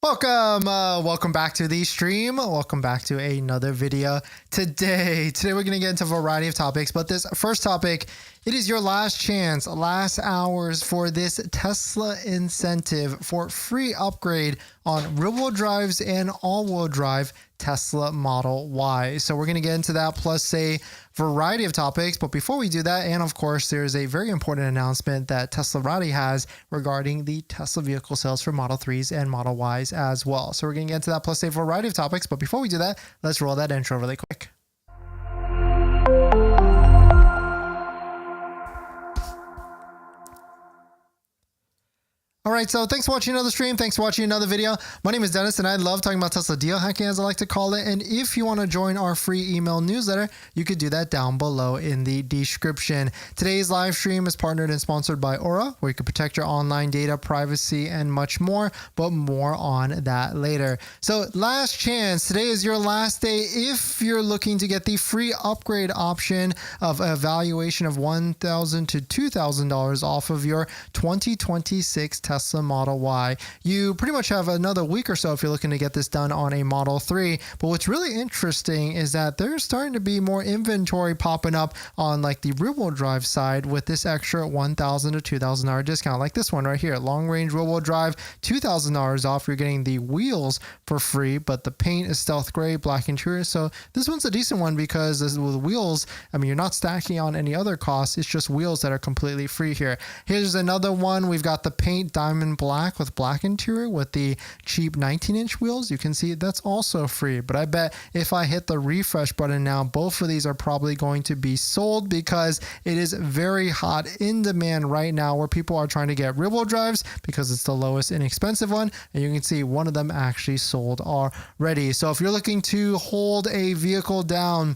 Welcome back to the stream. Welcome back to another video. Today we're going to get into a variety of topics, but this first topic, it is your last chance, last hours for this Tesla incentive for free upgrade on rear-wheel drives and all-wheel drive Tesla Model Y. So we're going to get into that plus a variety of topics. But before we do that, and of course, there's a very important announcement that Teslarati has regarding the Tesla vehicle sales for Model 3s and Model Ys as well. So we're going to get into that plus a variety of topics. But before we do that, let's roll that intro really quick. All right, so thanks for watching another stream. Thanks for watching another video. My name is Dennis, and I love talking about Tesla deal hacking, as I like to call it. And if you want to join our free email newsletter, you could do that down below in the description. Today's live stream is partnered and sponsored by Aura, where you can protect your online data, privacy, and much more, but more on that later. So last chance. Today is your last day if you're looking to get the free upgrade option of a valuation of $1,000 to $2,000 off of your 2026 Tesla Model Y. You pretty much have another week or so if you're looking to get this done on a Model 3. But what's really interesting is that there's starting to be more inventory popping up on like the rear-wheel drive side with this extra $1,000 to $2,000 discount, like this one right here. Long range rear-wheel drive, $2,000 off. You're getting the wheels for free, but the paint is stealth gray, black interior. So this one's a decent one because with wheels, I mean, you're not stacking on any other costs. It's just wheels that are completely free here. Here's another one. We've got the paint diamond black with black interior with the cheap 19-inch wheels. You can see that's also free, but I bet if I hit the refresh button now, both of these are probably going to be sold because it is very hot in demand right now where people are trying to get rear-wheel drives because it's the lowest inexpensive one, and you can see one of them actually sold already. So if you're looking to hold a vehicle down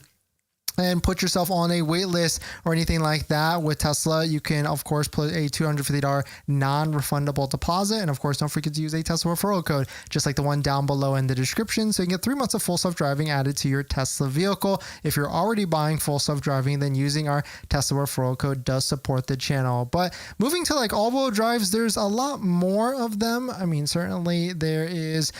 and put yourself on a wait list or anything like that with Tesla, you can of course put a $250 non-refundable deposit, and of course don't forget to use a Tesla referral code just like the one down below in the description, so you can get 3 months of full self-driving added to your Tesla vehicle. If you're already buying full self-driving, then using our Tesla referral code does support the channel. But moving to like all-wheel drives, there's a lot more of them. I mean, certainly there is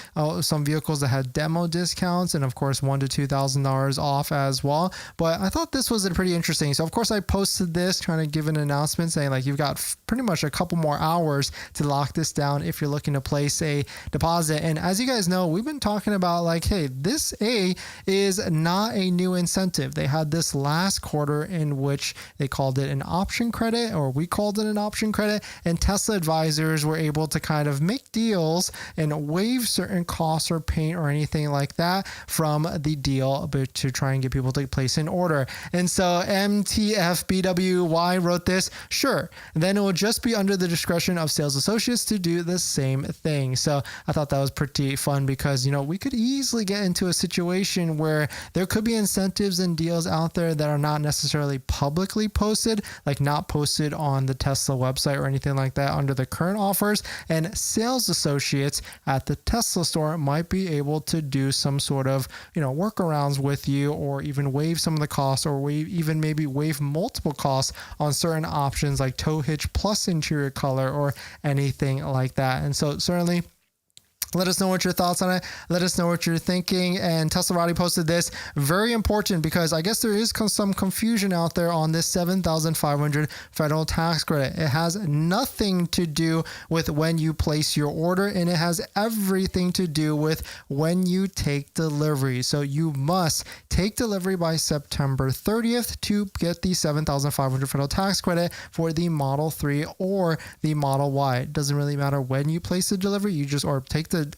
some vehicles that have demo discounts and of course $1,000 to $2,000 off as well. But I thought this was pretty interesting. So of course I posted this trying to give an announcement saying like you've got pretty much a couple more hours to lock this down if you're looking to place a deposit. And as you guys know, we've been talking about like, hey, this is not a new incentive. They had this last quarter in which they called it an option credit, or we called it an option credit, and Tesla advisors were able to kind of make deals and waive certain costs or paint or anything like that from the deal, but to try and get people to place an order. And so MTFBWY wrote this, sure, then it will just be under the discretion of sales associates to do the same thing. So I thought that was pretty fun because, you know, we could easily get into a situation where there could be incentives and deals out there that are not necessarily publicly posted, like not posted on the Tesla website or anything like that under the current offers, and sales associates at the Tesla store might be able to do some sort of, you know, workarounds with you, or even waive some of the costs, or even maybe waive multiple costs on certain options like tow hitch plus interior color or anything like that. And so certainly let us know what your thoughts on it. Let us know what you're thinking. And Teslarati posted this, very important because I guess there is some confusion out there on this $7,500 federal tax credit. It has nothing to do with when you place your order, and it has everything to do with when you take delivery. So you must take delivery by September 30th to get the $7,500 federal tax credit for the Model 3 or the Model Y. It doesn't really matter when you place the delivery, you just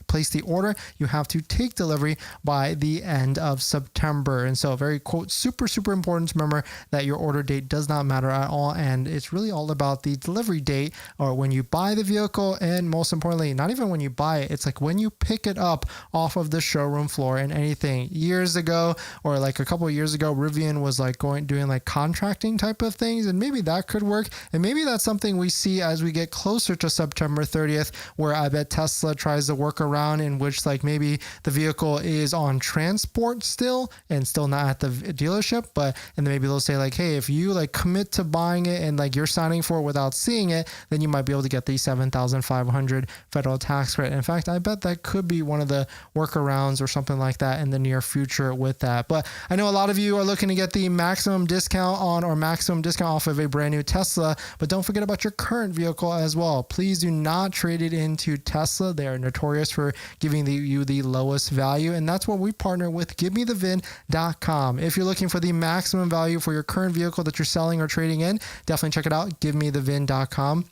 place the order, you have to take delivery by the end of September. And so very quote super important to remember that your order date does not matter at all, and it's really all about the delivery date, or when you buy the vehicle, and most importantly, not even when you buy it, it's like when you pick it up off of the showroom floor. And anything years ago, or like a couple of years ago, Rivian was like doing like contracting type of things, and maybe that could work, and maybe that's something we see as we get closer to September 30th, where I bet Tesla tries to work workaround in which like maybe the vehicle is on transport still and still not at the dealership, and then maybe they'll say like, hey, if you like commit to buying it and like you're signing for it without seeing it, then you might be able to get the $7,500 federal tax credit. In fact, I bet that could be one of the workarounds or something like that in the near future with that. But I know a lot of you are looking to get the maximum discount off of a brand new Tesla, but don't forget about your current vehicle as well. Please do not trade it into Tesla. They are notorious for giving you the lowest value, and that's what we partner with GiveMeTheVin.com. If you're looking for the maximum value for your current vehicle that you're selling or trading in, definitely check it out, GiveMeTheVin.com.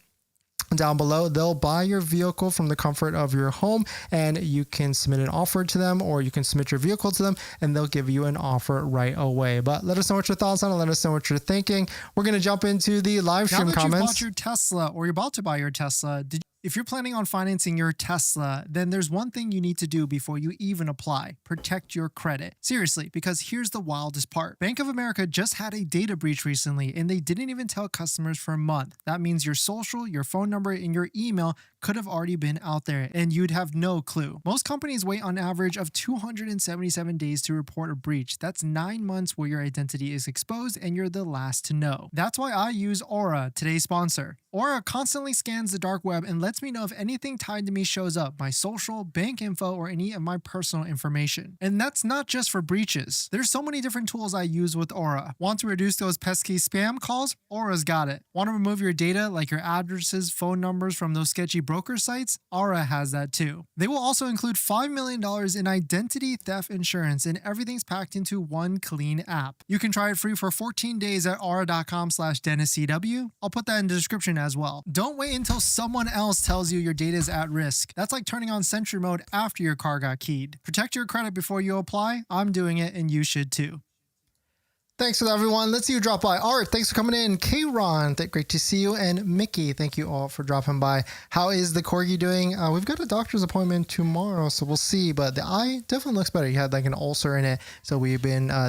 Down below, they'll buy your vehicle from the comfort of your home, and you can submit an offer to them, or you can submit your vehicle to them and they'll give you an offer right away. But let us know what your thoughts on it. Let us know what you're thinking. We're going to jump into the live stream comments. Now that you've bought your Tesla, or you're about to buy your Tesla, if you're planning on financing your Tesla, then there's one thing you need to do before you even apply: protect your credit. Seriously, because here's the wildest part. Bank of America just had a data breach recently, and they didn't even tell customers for a month. That means your social, your phone number, and your email could have already been out there, and you'd have no clue. Most companies wait on average of 277 days to report a breach. That's 9 months where your identity is exposed and you're the last to know. That's why I use Aura, today's sponsor. Aura constantly scans the dark web and lets me know if anything tied to me shows up: my social, bank info, or any of my personal information. And that's not just for breaches. There's so many different tools I use with Aura. Want to reduce those pesky spam calls? Aura's got it. Want to remove your data like your addresses, phone numbers from those sketchy broker sites? Aura has that too. They will also include $5 million in identity theft insurance, and everything's packed into one clean app. You can try it free for 14 days at aura.com/DennisCW. I'll put that in the description as well. Don't wait until someone else tells you your data is at risk. That's like turning on Sentry mode after your car got keyed. Protect your credit before you apply. I'm doing it, and you should too. Thanks for that, everyone. Let's see you drop by. Art, thanks for coming in. K-Ron, great to see you. And Mickey, thank you all for dropping by. How is the Corgi doing? We've got a doctor's appointment tomorrow, so we'll see. But the eye definitely looks better. He had like an ulcer in it, so they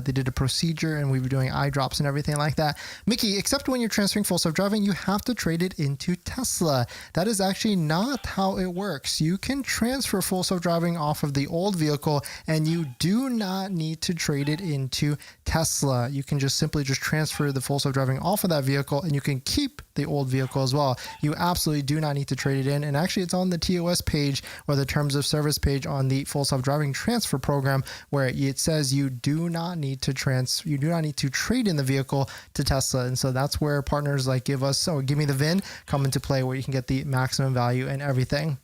did a procedure, and we've been doing eye drops and everything like that. Mickey, except when you're transferring full self-driving, you have to trade it into Tesla. That is actually not how it works. You can transfer full self-driving off of the old vehicle, and you do not need to trade it into Tesla. You can just simply transfer the full self-driving off of that vehicle, and you can keep the old vehicle as well. You absolutely do not need to trade it in. And actually, it's on the TOS page, or the terms of service page on the full self-driving transfer program, where it says you do not need to trade in the vehicle to Tesla. And so that's where partners like Give Me the VIN come into play, where you can get the maximum value and everything.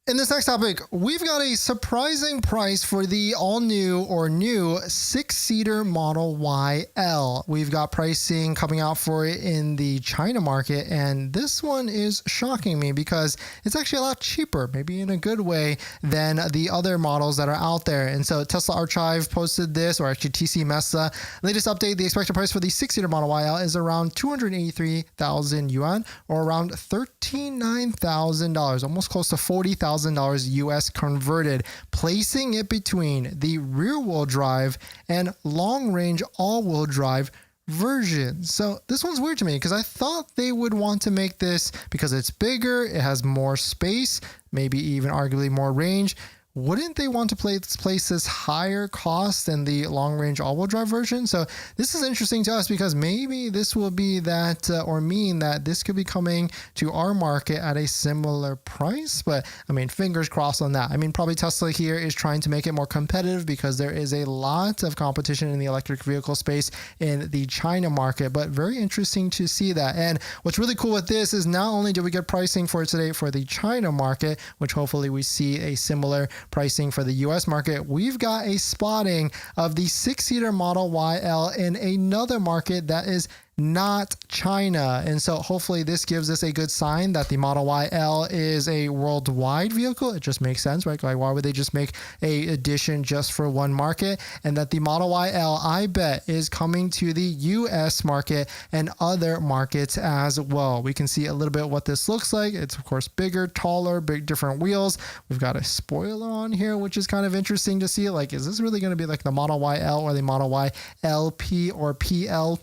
In this next topic, we've got a surprising price for the all-new or new 6-seater Model YL. We've got pricing coming out for it in the China market, and this one is shocking me because it's actually a lot cheaper, maybe in a good way, than the other models that are out there. And so Tesla Archive posted this, or actually TC Mesa. Latest update, the expected price for the 6-seater Model YL is around 283,000 yuan, or around $39,000, almost close to $40,000 US converted, placing it between the rear-wheel drive and long-range all-wheel drive version. So this one's weird to me because I thought they would want to make this, because it's bigger, it has more space, maybe even arguably more range. Wouldn't they want to place this higher cost than the long-range all-wheel drive version? So this is interesting to us because maybe this will be that or mean that this could be coming to our market at a similar price. But I mean, fingers crossed on that. I mean, probably Tesla here is trying to make it more competitive because there is a lot of competition in the electric vehicle space in the China market. But very interesting to see that. And what's really cool with this is not only do we get pricing for it today for the China market, which hopefully we see a similar pricing for the US market, we've got a spotting of the 6-seater Model YL in another market that is not China. And so hopefully this gives us a good sign that the Model YL is a worldwide vehicle. It just makes sense, right? Like, why would they just make a edition just for one market? And that the Model YL, I bet, is coming to the US market and other markets as well. We can see a little bit what this looks like. It's of course bigger, taller, big different wheels. We've got a spoiler on here, which is kind of interesting to see. Like, is this really going to be like the Model YL or the Model Y LP or PL?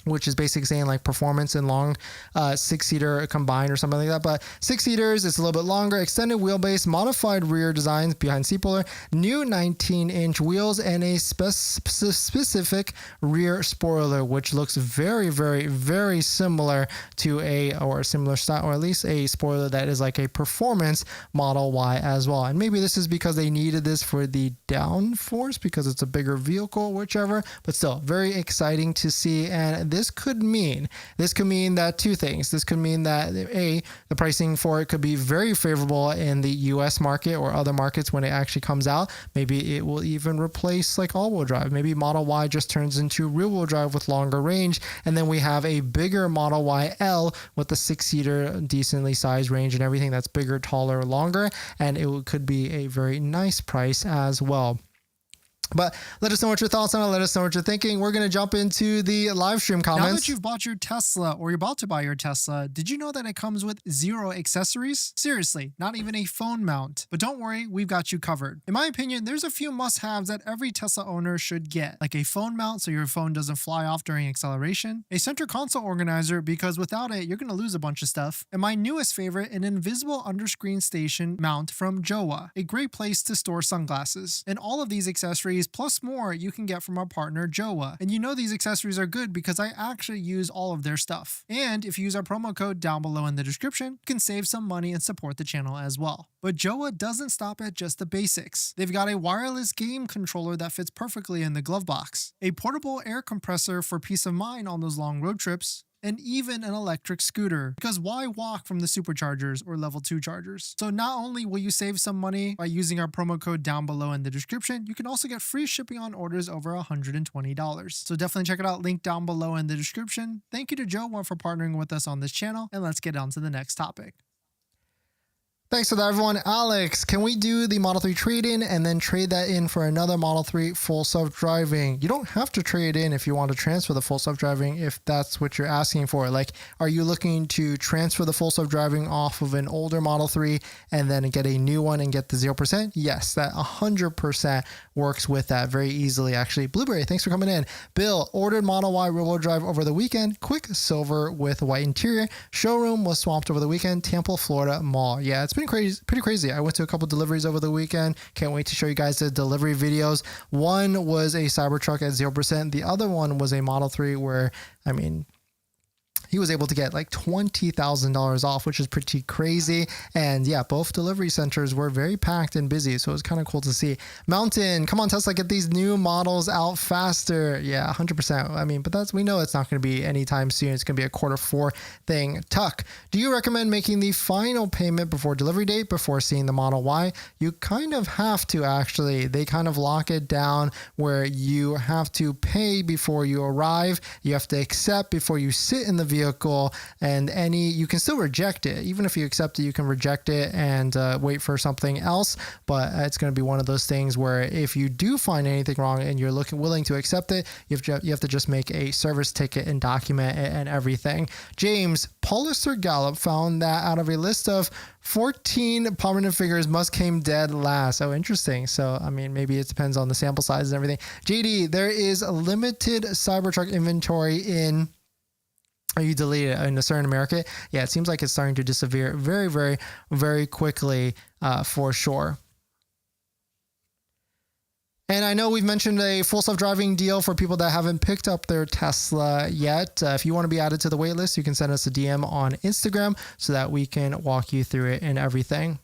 which is basically saying like performance and long 6-seater combined or something like that. But 6 seaters, it's a little bit longer, extended wheelbase, modified rear designs behind seat puller, new 19-inch wheels, and a specific rear spoiler, which looks very, very, very similar to a similar style, or at least a spoiler that is like a performance Model Y as well. And maybe this is because they needed this for the downforce because it's a bigger vehicle, whichever, but still very exciting to see. And this could mean that two things. This could mean that the pricing for it could be very favorable in the US market or other markets when it actually comes out. Maybe it will even replace like all-wheel drive. Maybe Model Y just turns into rear-wheel drive with longer range, and then we have a bigger Model Y L with the 6-seater decently sized range and everything that's bigger, taller, longer, and it could be a very nice price as well. But let us know what your thoughts on it. Let us know what you're thinking. We're going to jump into the live stream comments. Now that you've bought your Tesla or you're about to buy your Tesla, did you know that it comes with 0 accessories? Seriously, not even a phone mount. But don't worry, we've got you covered. In my opinion, there's a few must-haves that every Tesla owner should get, like a phone mount so your phone doesn't fly off during acceleration, a center console organizer because without it, you're going to lose a bunch of stuff, and my newest favorite, an invisible underscreen station mount from Jowa, a great place to store sunglasses. And all of these accessories plus more you can get from our partner Jowa. And you know these accessories are good because I actually use all of their stuff. And if you use our promo code down below in the description, you can save some money and support the channel as well. But Jowa doesn't stop at just the basics. They've got a wireless game controller that fits perfectly in the glove box, a portable air compressor for peace of mind on those long road trips, and even an electric scooter, because why walk from the superchargers or level 2 chargers? So not only will you save some money by using our promo code down below in the description, you can also get free shipping on orders over $120. So definitely check it out, link down below in the description. Thank you to Jowa for partnering with us on this channel, and let's get on to the next topic. Thanks for that, everyone. Alex, can we do the Model 3 trade-in and then trade that in for another Model 3 full self-driving? You don't have to trade in if you want to transfer the full self-driving if that's what you're asking for. Like, are you looking to transfer the full self-driving off of an older Model 3 and then get a new one and get the 0%? Yes, that 100% works with that very easily, actually. Blueberry, thanks for coming in. Bill, ordered Model Y rear-wheel drive over the weekend. Quick silver with white interior. Showroom was swamped over the weekend. Tampa, Florida Mall. Yeah, it's pretty crazy. I went to a couple deliveries over the weekend. Can't wait to show you guys the delivery videos. One was a Cybertruck at 0%. The other one was a Model 3 where, I mean, he was able to get like $20,000 off, which is pretty crazy. And yeah, both delivery centers were very packed and busy. So it was kind of cool to see. Mountain, come on, Tesla, get these new models out faster. Yeah, 100%. I mean, but we know it's not going to be anytime soon. It's going to be a Q4 thing. Tuck, do you recommend making the final payment before delivery date before seeing the Model Y? You kind of have to, actually. They kind of lock it down where you have to pay before you arrive. You have to accept before you sit in the vehicle, and you can still reject it. Even if you accept it, you can reject it and wait for something else. But it's going to be one of those things where if you do find anything wrong and you're willing to accept it, you have to just make a service ticket and document it and everything. James, Pollister Gallup found that out of a list of 14 prominent figures, Musk came dead last. Oh, interesting. So, I mean, maybe it depends on the sample size and everything. JD, there is a limited Cybertruck inventory in... Are you deleted in a certain market? Yeah, it seems like it's starting to disappear very, very, very quickly for sure. And I know we've mentioned a full self-driving deal for people that haven't picked up their Tesla yet. If you want to be added to the wait list, you can send us a DM on Instagram so that we can walk you through it and everything.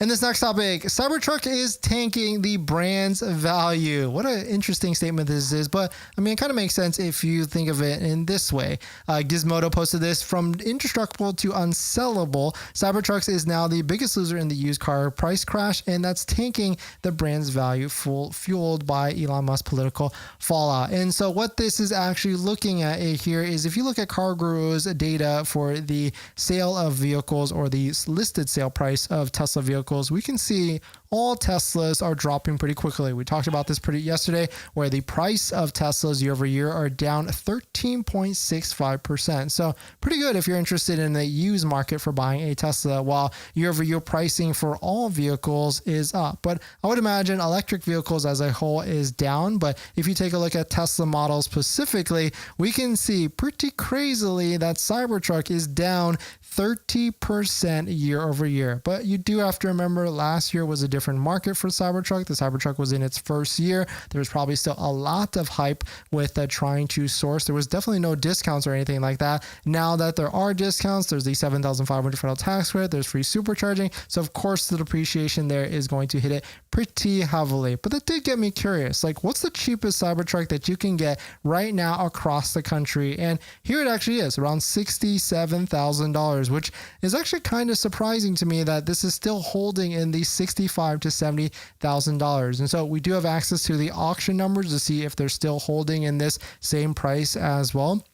And this next topic, Cybertruck is tanking the brand's value. What an interesting statement this is, but I mean, it kind of makes sense if you think of it in this way. Gizmodo posted this: from indestructible to unsellable, Cybertruck is now the biggest loser in the used car price crash, and that's tanking the brand's value, fueled by Elon Musk's political fallout. And so what this is actually looking at here is if you look at CarGurus data for the sale of vehicles or the listed sale price of Tesla vehicles, we can see all Teslas are dropping pretty quickly. We talked about this yesterday, where the price of Teslas year over year are down 13.65%. So pretty good if you're interested in the used market for buying a Tesla, while year over year pricing for all vehicles is up. But I would imagine electric vehicles as a whole is down. But if you take a look at Tesla models specifically, we can see pretty crazily that Cybertruck is down 30% year over year. But you do have to remember last year was a different market for Cybertruck. The Cybertruck was in its first year. There was probably still a lot of hype with trying to source. There was definitely no discounts or anything like that. Now that there are discounts, there's the $7,500 federal tax credit, there's free supercharging. So of course the depreciation there is going to hit it pretty heavily. But that did get me curious. Like, what's the cheapest Cybertruck that you can get right now across the country? And here it actually is, around $67,000, which is actually kind of surprising to me that this is still holding in the $65,000 to $70,000. And so we do have access to the auction numbers to see if they're still holding in this same price as well.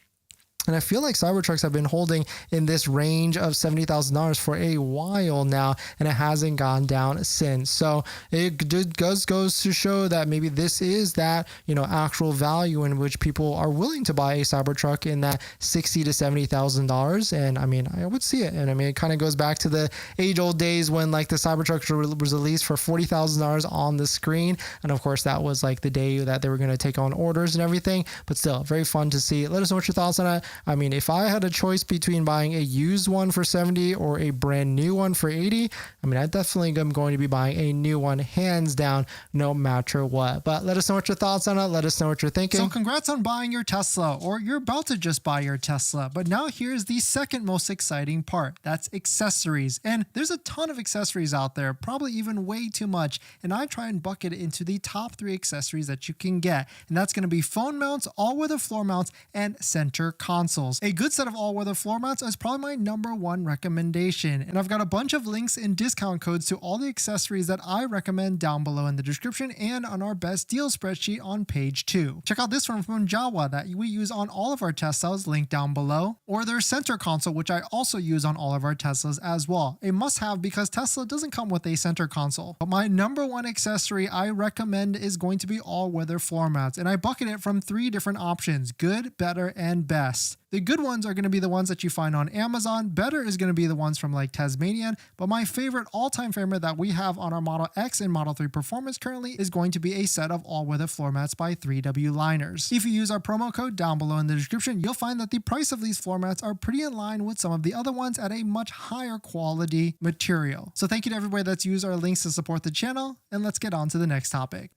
And I feel like Cybertrucks have been holding in this range of $70,000 for a while now, and it hasn't gone down since. So it goes to show that maybe this is that, actual value in which people are willing to buy a Cybertruck in that $60,000 to $70,000. And I mean, I would see it. And I mean, it kind of goes back to the age-old days when like the Cybertruck was released for $40,000 on the screen. And of course, that was like the day that they were going to take on orders and everything. But still, very fun to see. Let us know what your thoughts on it. I mean, if I had a choice between buying a used one for 70 or a brand new one for 80, I mean, I definitely am going to be buying a new one, hands down, no matter what. But let us know what your thoughts on it. Let us know what you're thinking. So congrats on buying your Tesla, or you're about to just buy your Tesla. But now here's the second most exciting part. That's accessories. And there's a ton of accessories out there, probably even way too much. And I try and bucket it into the top 3 accessories that you can get. And that's going to be phone mounts, all-weather floor mounts, and center consoles. A good set of all-weather floor mats is probably my number 1 recommendation, and I've got a bunch of links and discount codes to all the accessories that I recommend down below in the description and on our best deal spreadsheet on page 2. Check out this one from Jawa that we use on all of our Teslas, linked down below, or their center console, which I also use on all of our Teslas as well. A must-have because Tesla doesn't come with a center console. But my number 1 accessory I recommend is going to be all-weather floor mats, and I bucket it from 3 different options: good, better, and best. The good ones are going to be the ones that you find on Amazon. Better is going to be the ones from like Tasmanian. But my favorite, all-time favorite that we have on our Model X and Model 3 Performance currently is going to be a set of all-weather floor mats by 3W Liners. If you use our promo code down below in the description, you'll find that the price of these floor mats are pretty in line with some of the other ones at a much higher quality material. So thank you to everybody that's used our links to support the channel, and let's get on to the next topic.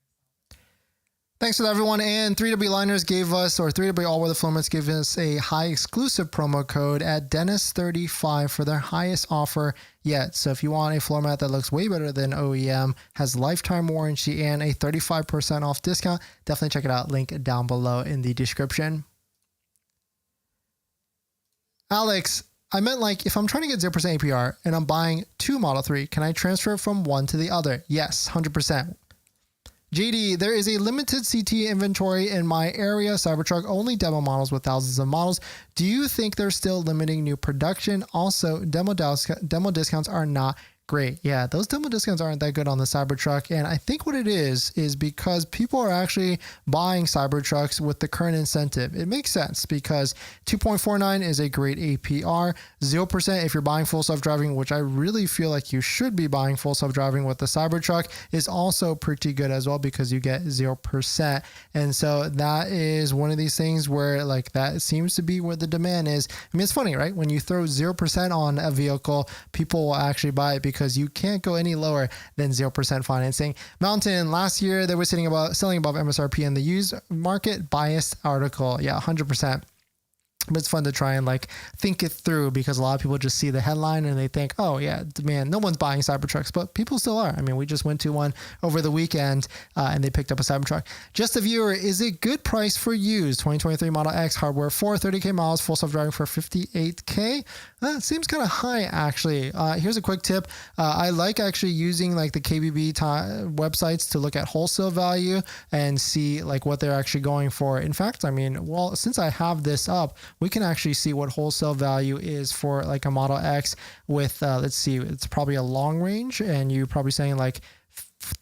Thanks for that, everyone. And 3W Liners gave us, or 3W All Weather Floor Mats gave us a high exclusive promo code at DENINS35 for their highest offer yet. So if you want a floor mat that looks way better than OEM, has lifetime warranty, and a 35% off discount, definitely check it out. Link down below in the description. Alex, I meant like if I'm trying to get 0% APR and I'm buying 2 Model 3, can I transfer from one to the other? Yes, 100%. JD, there is a limited CT inventory in my area. Cybertruck only demo models with thousands of models. Do you think they're still limiting new production? Also, demo discounts are not great. Yeah, those demo discounts aren't that good on the Cybertruck. And I think what it is because people are actually buying Cybertrucks with the current incentive. It makes sense because 2.49 is a great APR. 0% if you're buying full self-driving, which I really feel like you should be buying full self-driving with the Cybertruck, is also pretty good as well because you get 0%. And so that is one of these things where like that seems to be where the demand is. I mean, it's funny, right? When you throw 0% on a vehicle, people will actually buy it because you can't go any lower than 0% financing. Mountain, last year they were selling above MSRP in the used market. Biased article. Yeah, 100%. But it's fun to try and like think it through because a lot of people just see the headline and they think, oh yeah, man, no one's buying Cybertrucks, but people still are. I mean, we just went to one over the weekend and they picked up a Cybertruck. Just a viewer, is it good price for used 2023 Model X hardware for 30K miles, full self-driving for 58K? That seems kind of high actually. Here's a quick tip. I like actually using like the KBB websites to look at wholesale value and see like what they're actually going for. In fact, I mean, well, since I have this up, we can actually see what wholesale value is for like a Model X with, let's see, it's probably a long range and you're probably saying like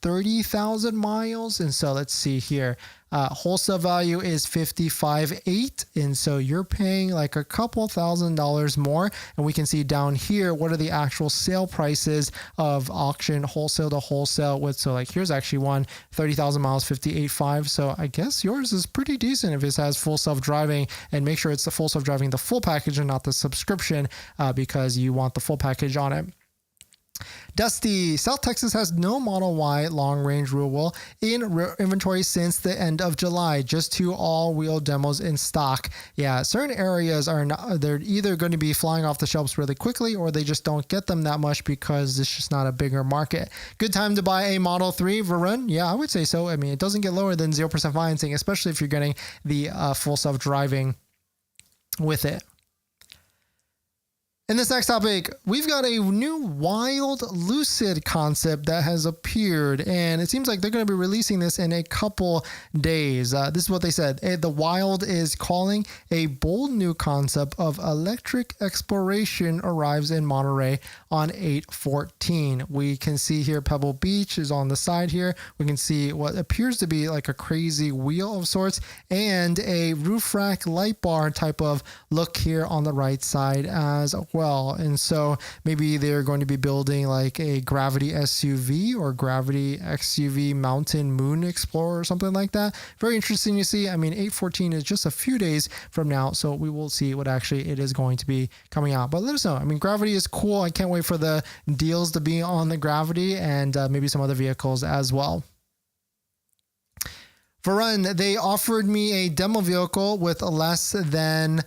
30,000 miles. And so let's see here. Wholesale value is 55.8, and so you're paying like a couple $1,000s more. And we can see down here what are the actual sale prices of auction wholesale to wholesale with. So like here's actually one 30,000 miles, 58.5. So I guess yours is pretty decent if it has full self-driving, and make sure it's the full self-driving, the full package, and not the subscription, because you want the full package on it. Dusty, South Texas has no Model Y long-range rear wheel in inventory since the end of July. Just 2 all-wheel demos in stock. Yeah, certain areas are not, they're either going to be flying off the shelves really quickly, or they just don't get them that much because it's just not a bigger market. Good time to buy a Model 3, Varun? Yeah, I would say so. I mean, it doesn't get lower than 0% financing, especially if you're getting the full self-driving with it. In this next topic, we've got a new wild Lucid concept that has appeared, and it seems like they're going to be releasing this in a couple days. This is what they said. The Wild is calling a bold new concept of electric exploration arrives in Monterey on 8/14. We can see here Pebble Beach is on the side here. We can see what appears to be like a crazy wheel of sorts and a roof rack light bar type of look here on the right side as well. And so maybe they're going to be building like a gravity SUV or gravity XUV mountain moon explorer or something like that. Very interesting to see. I mean, 8/14 is just a few days from now, so we will see what actually it is going to be coming out. But let us know. I mean, gravity is cool. I can't wait for the deals to be on the gravity, and maybe some other vehicles as well. Varun, they offered me a demo vehicle with less than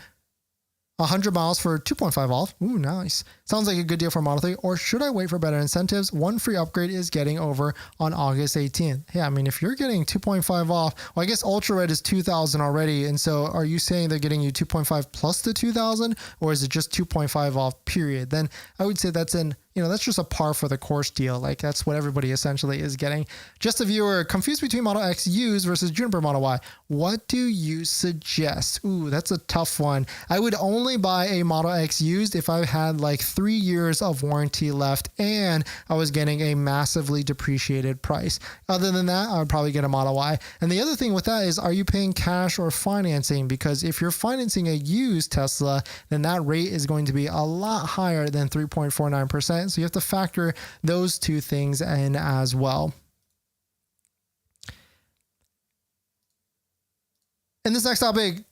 100 miles for 2.5 off. Ooh, nice. Sounds like a good deal for Model 3. Or should I wait for better incentives? One free upgrade is getting over on August 18th. Yeah, I mean, if you're getting 2.5 off, well, I guess Ultra Red is 2,000 already. And so are you saying they're getting you 2.5 plus the 2,000, or is it just 2.5 off period? Then I would say that's that's just a par for the course deal. Like that's what everybody essentially is getting. Just a viewer confused between Model X used versus Juniper Model Y. What do you suggest? Ooh, that's a tough one. I would only buy a Model X used if I had like 3 years of warranty left and I was getting a massively depreciated price. Other than that, I would probably get a Model Y. And the other thing with that is, are you paying cash or financing? Because if you're financing a used Tesla, then that rate is going to be a lot higher than 3.49%. So you have to factor those two things in as well. In this next topic,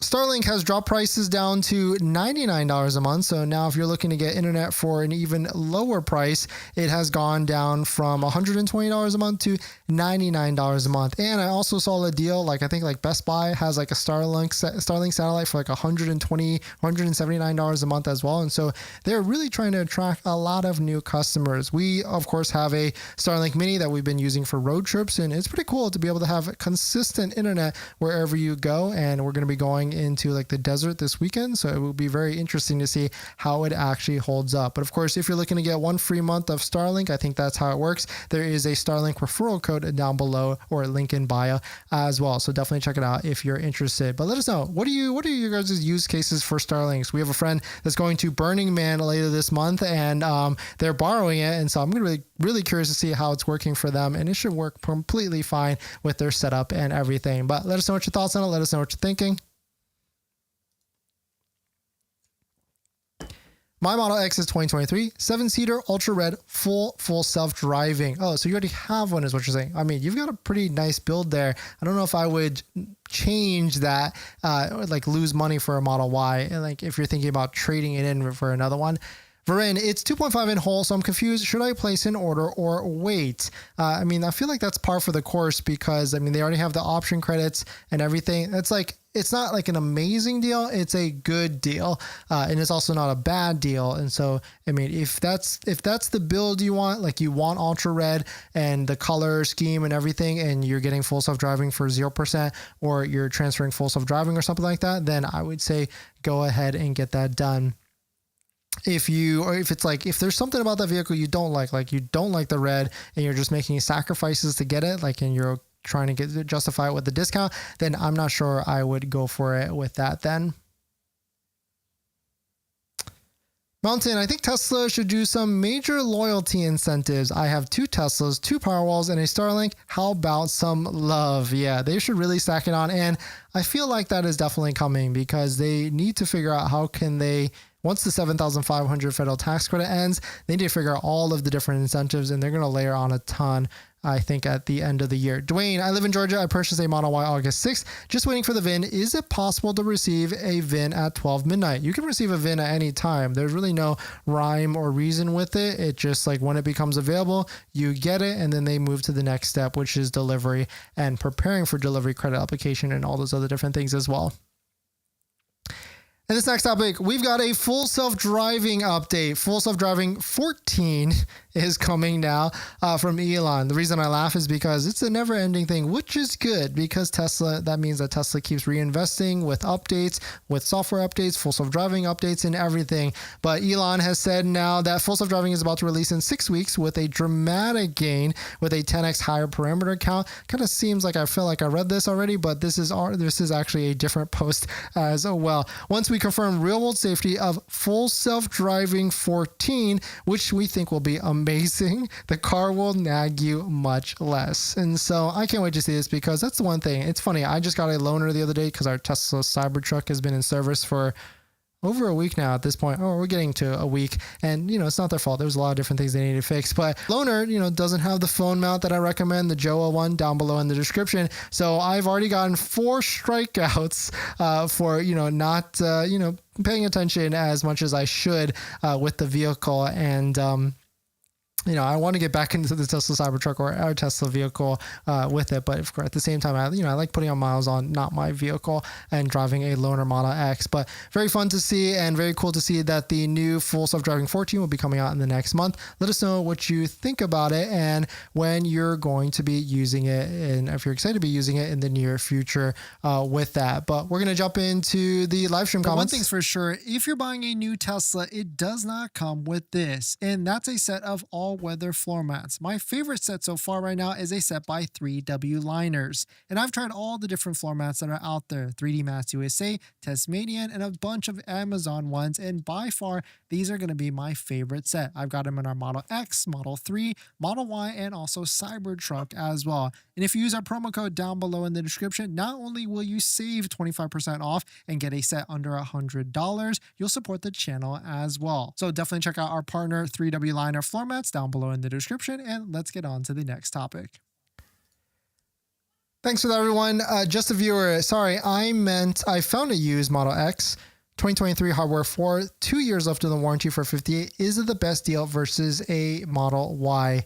Starlink has dropped prices down to $99 a month. So now if you're looking to get internet for an even lower price, it has gone down from $120 a month to $99 a month. And I also saw a deal, I think Best Buy has like a Starlink satellite for like $120, $179 a month as well. And so they're really trying to attract a lot of new customers. We, of course, have a Starlink Mini that we've been using for road trips, and it's pretty cool to be able to have consistent internet wherever you go. And we're going to be going into like the desert this weekend, so it will be very interesting to see how it actually holds up. But of course, if you're looking to get 1 free month of Starlink, I think that's how it works. There is a Starlink referral code down below or link in bio as well, so definitely check it out if you're interested. But let us know, what are your guys' use cases for Starlinks? We have a friend that's going to Burning Man later this month, and they're borrowing it, and so I'm going to be really curious to see how it's working for them, and it should work completely fine with their setup and everything. But let us know what your thoughts on it. Let us know what you're thinking. My Model X is 2023, 7-seater, ultra red, full self-driving. Oh, so you already have one is what you're saying. I mean, you've got a pretty nice build there. I don't know if I would change that, like lose money for a Model Y. And like if you're thinking about trading it in for another one. Varun, it's 2.5 in whole, so I'm confused. Should I place an order or wait? I mean, I feel like that's par for the course because, I mean, they already have the option credits and everything. It's not like an amazing deal. It's a good deal. And it's also not a bad deal. And so, I mean, if that's the build you want, like you want ultra red and the color scheme and everything, and you're getting full self-driving for 0%, or you're transferring full self-driving or something like that, then I would say go ahead and get that done. If there's something about that vehicle you don't like you don't like the red and you're just making sacrifices to get it, and you're trying to justify it with the discount, then I'm not sure I would go for it with that then. Mountain, I think Tesla should do some major loyalty incentives. I have 2 Teslas, 2 Powerwalls, and a Starlink. How about some love? Yeah, they should really stack it on. And I feel like that is definitely coming because they need to figure out how can they, once the $7,500 federal tax credit ends, they need to figure out all of the different incentives, and they're going to layer on a ton, I think, at the end of the year. Dwayne, I live in Georgia. I purchased a Model Y August 6th. Just waiting for the VIN. Is it possible to receive a VIN at 12 midnight? You can receive a VIN at any time. There's really no rhyme or reason with it. It just like when it becomes available, you get it, and then they move to the next step, which is delivery and preparing for delivery credit application and all those other different things as well. And this next topic, we've got a full self-driving update. Full self-driving 14 is coming now from Elon. The reason I laugh is because it's a never-ending thing, which is good because that means that Tesla keeps reinvesting with updates, with software updates, full self-driving updates, and everything. But Elon has said now that full self-driving is about to release in 6 weeks with a dramatic gain with a 10x higher parameter count. Kind of seems like I feel like I read this already, but this is actually a different post as well. Once we confirm real-world safety of full self-driving 14, which we think will be amazing, the car will nag you much less. And so I can't wait to see this because that's the one thing. It's funny. I just got a loaner the other day because our Tesla Cybertruck has been in service for over a week now at this point. Oh, we're getting to a week, and it's not their fault. There's a lot of different things they need to fix, but loaner, doesn't have the phone mount that I recommend, the Joa one down below in the description. So I've already gotten 4 strikeouts for, not, paying attention as much as I should with the vehicle. And, I want to get back into the Tesla Cybertruck or our Tesla vehicle with it. But of course, at the same time, I like putting on miles on not my vehicle and driving a loaner Model X. But very fun to see and very cool to see that the new full self-driving 14 will be coming out in the next month. Let us know what you think about it and when you're going to be using it, and if you're excited to be using it in the near future with that. But we're going to jump into the live stream comments. One thing's for sure, if you're buying a new Tesla, it does not come with this. And that's a set of all-weather floor mats. My favorite set so far right now is a set by 3W Liners. And I've tried all the different floor mats that are out there. 3D Mats USA, Tasmanian, and a bunch of Amazon ones. And by far, these are going to be my favorite set. I've got them in our Model X, Model 3, Model Y, and also Cybertruck as well. And if you use our promo code down below in the description, not only will you save 25% off and get a set under $100, you'll support the channel as well. So definitely check out our partner 3W Liner floor mats down below in the description, and let's get on to the next topic. Thanks for that, everyone. Just a viewer. Sorry, I found a used Model X 2023 hardware for 2 years left in the warranty for $58. Is it the best deal versus a Model Y?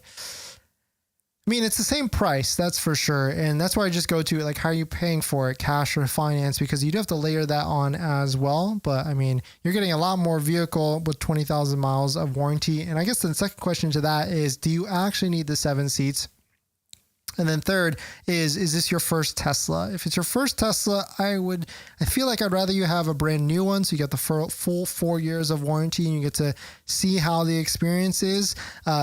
I mean, it's the same price, that's for sure. And that's why I just go to like, how are you paying for it, cash or finance? Because you do have to layer that on as well. But I mean, you're getting a lot more vehicle with 20,000 miles of warranty. And I guess the second question to that is, do you actually need the 7 seats? And then third is this your first Tesla? If it's your first Tesla, I feel like I'd rather you have a brand new one. So you get the full 4 years of warranty and you get to see how the experience is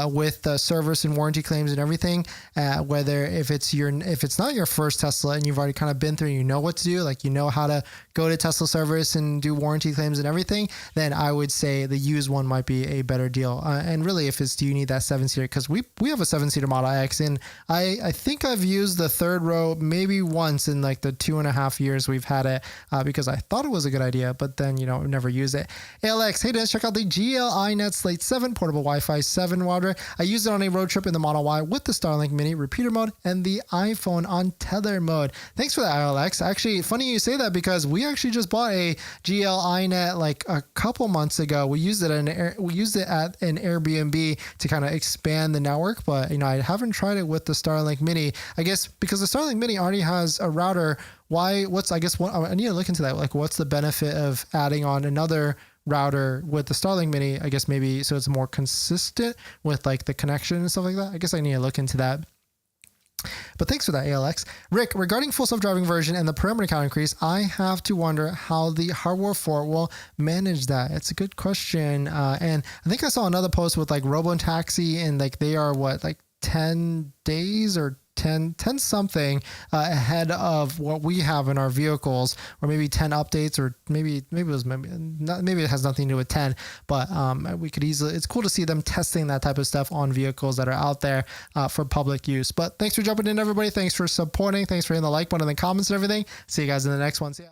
with the service and warranty claims and everything. Whether if it's not your first Tesla and you've already kind of been through and you know what to do, like how to go to Tesla service and do warranty claims and everything, then I would say the used one might be a better deal. And really, do you need that 7-seater? Because we have a 7-seater Model X, and I think I've used the third row maybe once in like the 2.5 years we've had it because I thought it was a good idea, but then never use it. ALX, hey Dennis, check out the GL-iNet Slate 7 portable Wi-Fi 7 router. I used it on a road trip in the Model Y with the Starlink Mini repeater mode and the iPhone on tether mode. Thanks for that, ALX. Actually, funny you say that because we actually just bought a GL-iNet like a couple months ago. We used it at an Airbnb to kind of expand the network, but I haven't tried it with the Starlink Mini. I guess because the Starlink Mini already has a router. I need to look into that. Like, what's the benefit of adding on another router with the Starlink Mini? I guess maybe so it's more consistent with like the connection and stuff like that. I guess I need to look into that. But thanks for that, ALX. Rick, regarding full self-driving version and the parameter count increase, I have to wonder how the hardware 4 will manage that. It's a good question. And I think I saw another post with like Robo Taxi, and like they are 10 days or 10 something ahead of what we have in our vehicles, or maybe 10 updates, or maybe it has nothing to do with 10, but we could easily, it's cool to see them testing that type of stuff on vehicles that are out there for public use. But thanks for jumping in, everybody. Thanks for supporting. Thanks for hitting the like button and the comments and everything. See you guys in the next one. See ya.